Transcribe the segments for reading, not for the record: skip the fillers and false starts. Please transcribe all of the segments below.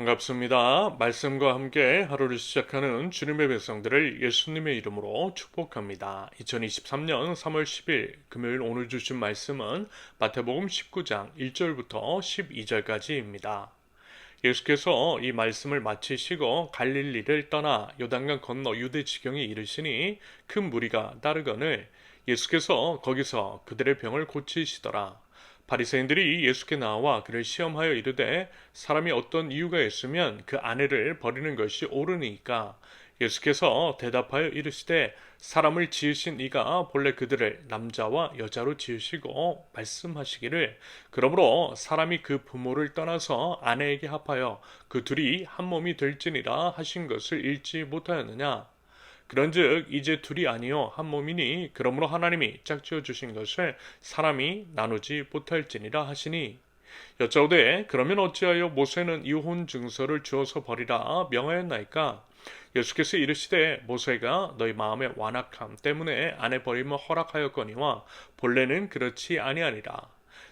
반갑습니다. 말씀과 함께 하루를 시작하는 주님의 백성들을 예수님의 이름으로 축복합니다. 2023년 3월 10일 금요일 오늘 주신 말씀은 마태복음 19장 1절부터 12절까지입니다. 예수께서 이 말씀을 마치시고 갈릴리를 떠나 요단강 건너 유대 지경에 이르시니 큰 무리가 따르거늘 예수께서 거기서 그들의 병을 고치시더라. 바리새인들이 예수께 나와 그를 시험하여 이르되 사람이 어떤 이유가 있으면 그 아내를 버리는 것이 옳으니까. 예수께서 대답하여 이르시되 사람을 지으신 이가 본래 그들을 남자와 여자로 지으시고 말씀하시기를 그러므로 사람이 그 부모를 떠나서 아내에게 합하여 그 둘이 한 몸이 될지니라 하신 것을 읽지 못하였느냐. 그런즉 이제 둘이 아니요 한 몸이니 그러므로 하나님이 짝지어 주신 것을 사람이 나누지 못할지니라 하시니. 여짜오되 그러면 어찌하여 모세는 이혼 증서를 주어서 버리라 명하였나이까. 예수께서 이르시되 모세가 너희 마음의 완악함 때문에 아내 버림을 허락하였거니와 본래는 그렇지 아니하니라.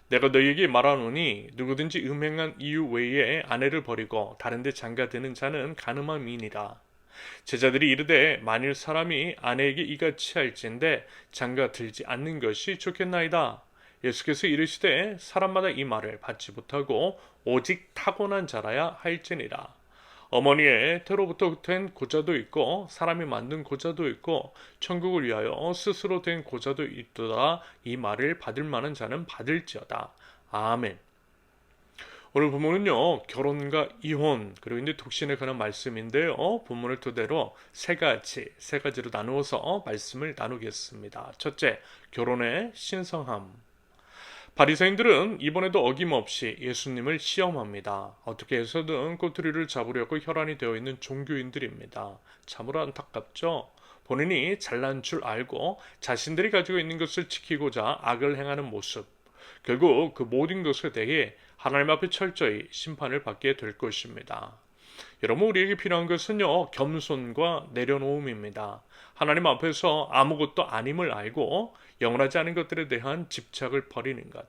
내가 너희에게 말하노니 누구든지 음행한 이유 외에 아내를 버리고 다른 데 장가드는 자는 간음함이니라. 제자들이 이르되 만일 사람이 아내에게 이같이 할진대 장가 들지 않는 것이 좋겠나이다. 예수께서 이르시되 사람마다 이 말을 받지 못하고 오직 타고난 자라야 할지니라. 어머니의 태로부터 된 고자도 있고 사람이 만든 고자도 있고 천국을 위하여 스스로 된 고자도 있도다. 이 말을 받을 만한 자는 받을지어다. 아멘. 오늘 본문은요, 결혼과 이혼, 그리고 이제 독신에 관한 말씀인데요, 본문을 토대로 세 가지로 나누어서 말씀을 나누겠습니다. 첫째, 결혼의 신성함. 바리새인들은 이번에도 어김없이 예수님을 시험합니다. 어떻게 해서든 꼬투리를 잡으려고 혈안이 되어 있는 종교인들입니다. 참으로 안타깝죠? 본인이 잘난 줄 알고 자신들이 가지고 있는 것을 지키고자 악을 행하는 모습. 결국 그 모든 것에 대해 하나님 앞에 철저히 심판을 받게 될 것입니다. 여러분, 우리에게 필요한 것은요, 겸손과 내려놓음입니다. 하나님 앞에서 아무것도 아님을 알고 영원하지 않은 것들에 대한 집착을 버리는 것.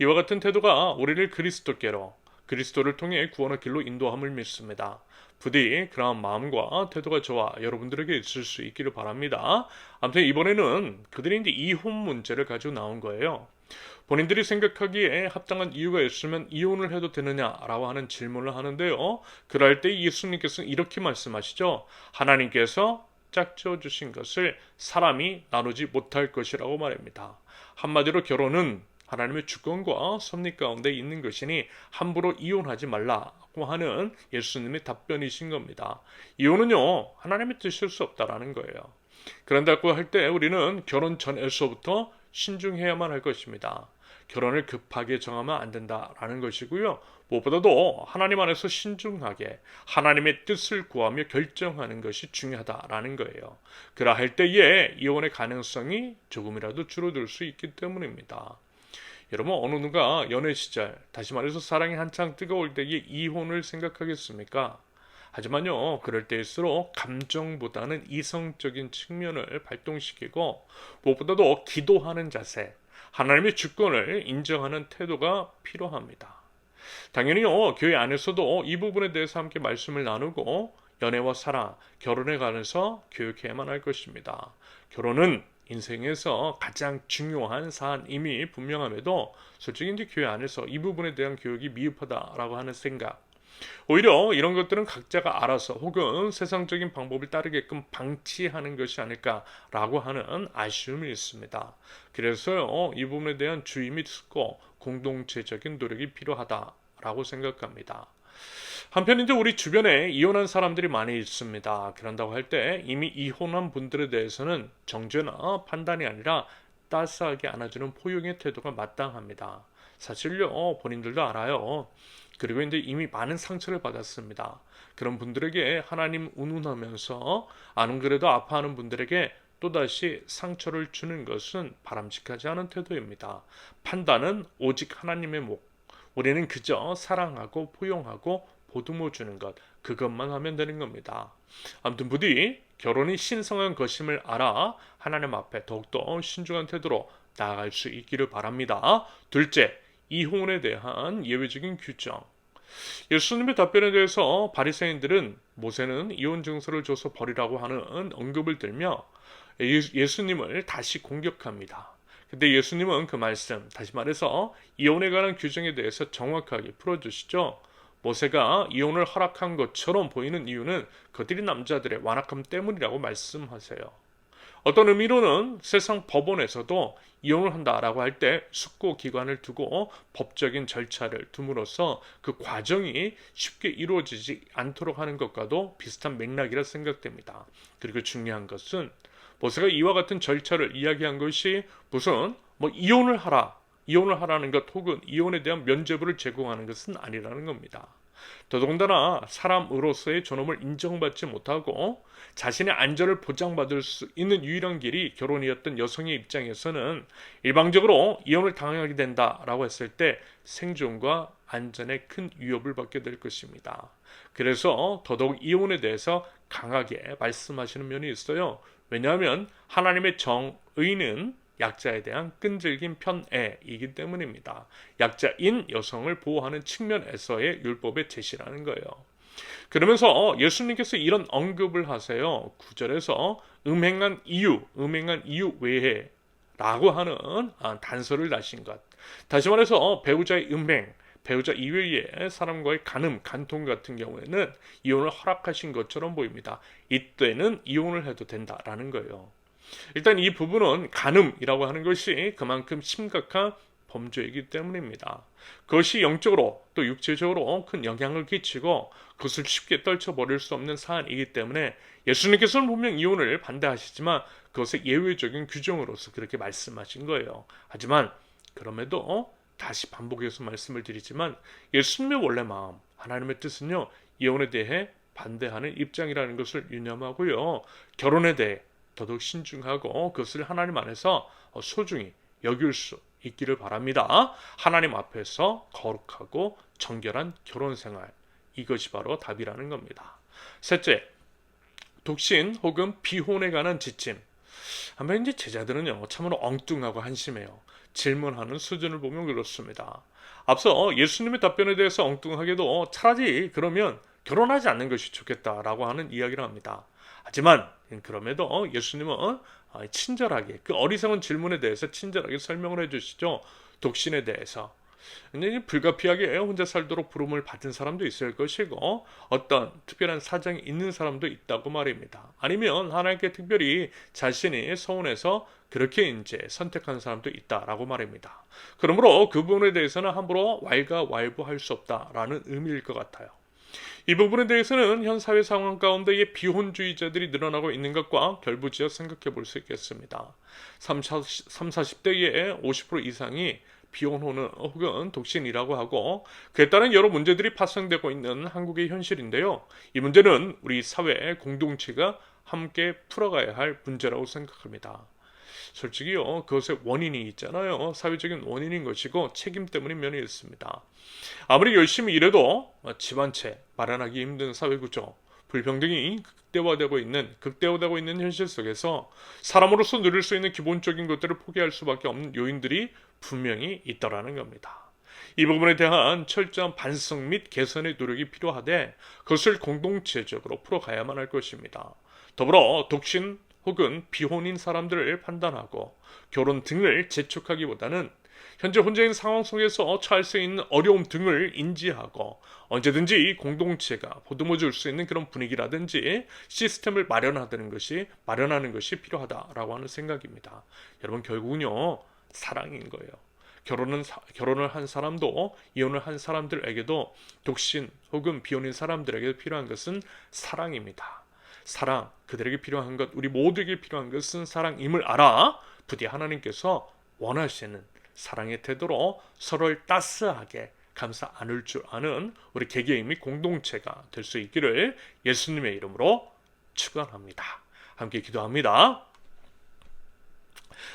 이와 같은 태도가 우리를 그리스도께로, 그리스도를 통해 구원의 길로 인도함을 믿습니다. 부디 그러한 마음과 태도가 저와 여러분들에게 있을 수 있기를 바랍니다. 아무튼 이번에는 그들이 이제 이혼 문제를 가지고 나온 거예요. 본인들이 생각하기에 합당한 이유가 있으면 이혼을 해도 되느냐라고 하는 질문을 하는데요. 그럴 때 예수님께서는 이렇게 말씀하시죠. 하나님께서 짝지어 주신 것을 사람이 나누지 못할 것이라고 말합니다. 한마디로 결혼은 하나님의 주권과 섭리 가운데 있는 것이니 함부로 이혼하지 말라고 하는 예수님의 답변이신 겁니다. 이혼은요, 하나님의 뜻일 수 없다라는 거예요. 그런다고 할 때 우리는 결혼 전에서부터 신중해야만 할 것입니다. 결혼을 급하게 정하면 안 된다라는 것이고요. 무엇보다도 하나님 안에서 신중하게 하나님의 뜻을 구하며 결정하는 것이 중요하다라는 거예요. 그러할 때에 이혼의 가능성이 조금이라도 줄어들 수 있기 때문입니다. 여러분, 어느 누가 연애 시절, 다시 말해서 사랑이 한창 뜨거울 때에 이혼을 생각하겠습니까? 하지만요, 그럴 때일수록 감정보다는 이성적인 측면을 발동시키고 무엇보다도 기도하는 자세, 하나님의 주권을 인정하는 태도가 필요합니다. 당연히요, 교회 안에서도 이 부분에 대해서 함께 말씀을 나누고 연애와 사랑, 결혼에 관해서 교육해야만 할 것입니다. 결혼은 인생에서 가장 중요한 사안임이 분명함에도 솔직히 이제 교회 안에서 이 부분에 대한 교육이 미흡하다라고 하는 생각, 오히려 이런 것들은 각자가 알아서 혹은 세상적인 방법을 따르게끔 방치하는 것이 아닐까라고 하는 아쉬움이 있습니다. 그래서요, 이 부분에 대한 주의 및 숙고, 공동체적인 노력이 필요하다라고 생각합니다. 한편 이제 우리 주변에 이혼한 사람들이 많이 있습니다. 그런다고 할 때 이미 이혼한 분들에 대해서는 정죄나 판단이 아니라 따스하게 안아주는 포용의 태도가 마땅합니다. 사실요, 본인들도 알아요. 그리고 이제 이미 많은 상처를 받았습니다. 그런 분들에게 하나님 운운하면서 안 그래도 아파하는 분들에게 또다시 상처를 주는 것은 바람직하지 않은 태도입니다. 판단은 오직 하나님의 목. 우리는 그저 사랑하고 포용하고 보듬어 주는 것, 그것만 하면 되는 겁니다. 아무튼 부디 결혼이 신성한 것임을 알아 하나님 앞에 더욱더 신중한 태도로 나아갈 수 있기를 바랍니다. 둘째, 이혼에 대한 예외적인 규정. 예수님의 답변에 대해서 바리새인들은 모세는 이혼 증서를 줘서 버리라고 하는 언급을 들며 예수님을 다시 공격합니다. 근데 예수님은 그 말씀, 다시 말해서 이혼에 관한 규정에 대해서 정확하게 풀어주시죠. 모세가 이혼을 허락한 것처럼 보이는 이유는 그들이 남자들의 완악함 때문이라고 말씀하세요. 어떤 의미로는 세상 법원에서도 이혼을 한다라고 할 때 숙고 기관을 두고 법적인 절차를 둠으로써 그 과정이 쉽게 이루어지지 않도록 하는 것과도 비슷한 맥락이라 생각됩니다. 그리고 중요한 것은 모세가 이와 같은 절차를 이야기한 것이 무슨 이혼을 하라는 것 혹은 이혼에 대한 면죄부를 제공하는 것은 아니라는 겁니다. 더더군다나 사람으로서의 존엄을 인정받지 못하고 자신의 안전을 보장받을 수 있는 유일한 길이 결혼이었던 여성의 입장에서는 일방적으로 이혼을 당하게 된다라고 했을 때 생존과 안전에 큰 위협을 받게 될 것입니다. 그래서 더더욱 이혼에 대해서 강하게 말씀하시는 면이 있어요. 왜냐하면 하나님의 정의는 약자에 대한 끈질긴 편애이기 때문입니다. 약자인 여성을 보호하는 측면에서의 율법의 제시라는 거예요. 그러면서 예수님께서 이런 언급을 하세요. 9절에서 음행한 이유 외에 라고 하는 단서를 나신 것. 다시 말해서 배우자의 음행, 배우자 이외의 사람과의 간통 같은 경우에는 이혼을 허락하신 것처럼 보입니다. 이때는 이혼을 해도 된다라는 거예요. 일단 이 부분은 간음이라고 하는 것이 그만큼 심각한 범죄이기 때문입니다. 그것이 영적으로 또 육체적으로 큰 영향을 끼치고 그것을 쉽게 떨쳐버릴 수 없는 사안이기 때문에 예수님께서는 분명 이혼을 반대하시지만 그것의 예외적인 규정으로서 그렇게 말씀하신 거예요. 하지만 그럼에도 다시 반복해서 말씀을 드리지만 예수님의 원래 마음, 하나님의 뜻은요, 이혼에 대해 반대하는 입장이라는 것을 유념하고요. 결혼에 대해 더더욱 신중하고 그것을 하나님 안에서 소중히 여길 수 있기를 바랍니다. 하나님 앞에서 거룩하고 정결한 결혼 생활, 이것이 바로 답이라는 겁니다. 셋째, 독신 혹은 비혼에 관한 지침. 한번 이제 제자들은요, 참으로 엉뚱하고 한심해요. 질문하는 수준을 보면 그렇습니다. 앞서 예수님의 답변에 대해서 엉뚱하게도 차라리 그러면 결혼하지 않는 것이 좋겠다라고 하는 이야기를 합니다. 하지만 그럼에도 예수님은 친절하게 그 어리석은 질문에 대해서 친절하게 설명을 해주시죠. 독신에 대해서. 근데 불가피하게 혼자 살도록 부름을 받은 사람도 있을 것이고 어떤 특별한 사정이 있는 사람도 있다고 말입니다. 아니면 하나님께 특별히 자신이 서운해서 그렇게 이제 선택한 사람도 있다라고 말입니다. 그러므로 그 부분에 대해서는 함부로 왈가왈부할 수 없다라는 의미일 것 같아요. 이 부분에 대해서는 현 사회 상황 가운데의 비혼주의자들이 늘어나고 있는 것과 결부지어 생각해 볼 수 있겠습니다. 40대의 50% 이상이 비혼 혹은 독신이라고 하고 그에 따른 여러 문제들이 파생되고 있는 한국의 현실인데요. 이 문제는 우리 사회 공동체가 함께 풀어가야 할 문제라고 생각합니다. 솔직히요, 그것의 원인이 있잖아요. 사회적인 원인인 것이고 책임 때문인 면이 있습니다. 아무리 열심히 일해도 집안채 마련하기 힘든 사회구조, 불평등이 극대화되고 있는 현실 속에서 사람으로서 누릴 수 있는 기본적인 것들을 포기할 수밖에 없는 요인들이 분명히 있더라는 겁니다. 이 부분에 대한 철저한 반성 및 개선의 노력이 필요하되 그것을 공동체적으로 풀어가야만 할 것입니다. 더불어 독신 혹은 비혼인 사람들을 판단하고 결혼 등을 재촉하기보다는 현재 혼자인 상황 속에서 처할 수 있는 어려움 등을 인지하고 언제든지 공동체가 보듬어 줄 수 있는 그런 분위기라든지 시스템을 마련하는 것이 필요하다라고 하는 생각입니다. 여러분, 결국은요, 사랑인 거예요. 결혼을 한 사람도 이혼을 한 사람들에게도 독신 혹은 비혼인 사람들에게 필요한 것은 사랑입니다. 사랑, 그들에게 필요한 것, 우리 모두에게 필요한 것은 사랑임을 알아 부디 하나님께서 원하시는 사랑의 태도로 서로를 따스하게 감싸 안을 줄 아는 우리 개개인 및 공동체가 될 수 있기를 예수님의 이름으로 축원합니다. 함께 기도합니다.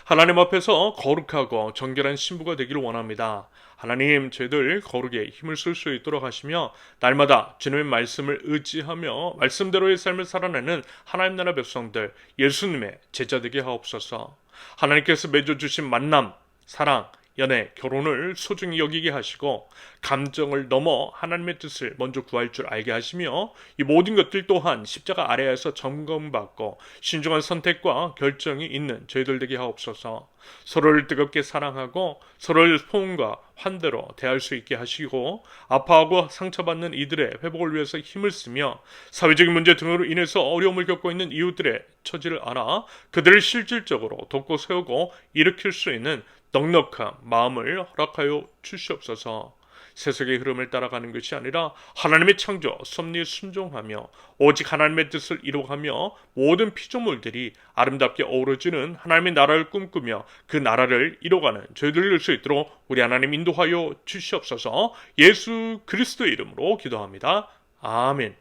하나님 앞에서 거룩하고 정결한 신부가 되기를 원합니다. 하나님, 저희들 거룩에 힘을 쓸 수 있도록 하시며 날마다 주님의 말씀을 의지하며 말씀대로의 삶을 살아내는 하나님 나라 백성들, 예수님의 제자 되게 하옵소서. 하나님께서 맺어주신 만남, 사랑, 연애, 결혼을 소중히 여기게 하시고 감정을 넘어 하나님의 뜻을 먼저 구할 줄 알게 하시며 이 모든 것들 또한 십자가 아래에서 점검받고 신중한 선택과 결정이 있는 저희들 되게 하옵소서. 서로를 뜨겁게 사랑하고 서로를 포옹과 환대로 대할 수 있게 하시고 아파하고 상처받는 이들의 회복을 위해서 힘을 쓰며 사회적인 문제 등으로 인해서 어려움을 겪고 있는 이웃들의 처지를 알아 그들을 실질적으로 돕고 세우고 일으킬 수 있는 넉넉한 마음을 허락하여 주시옵소서. 세속의 흐름을 따라가는 것이 아니라 하나님의 창조 섭리에 순종하며 오직 하나님의 뜻을 이루어가며 모든 피조물들이 아름답게 어우러지는 하나님의 나라를 꿈꾸며 그 나라를 이루어가는 저희들을 낼 수 있도록 우리 하나님 인도하여 주시옵소서. 예수 그리스도의 이름으로 기도합니다. 아멘.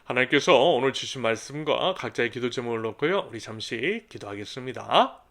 하나님께서 오늘 주신 말씀과 각자의 기도 제목을 놓고요, 우리 잠시 기도하겠습니다.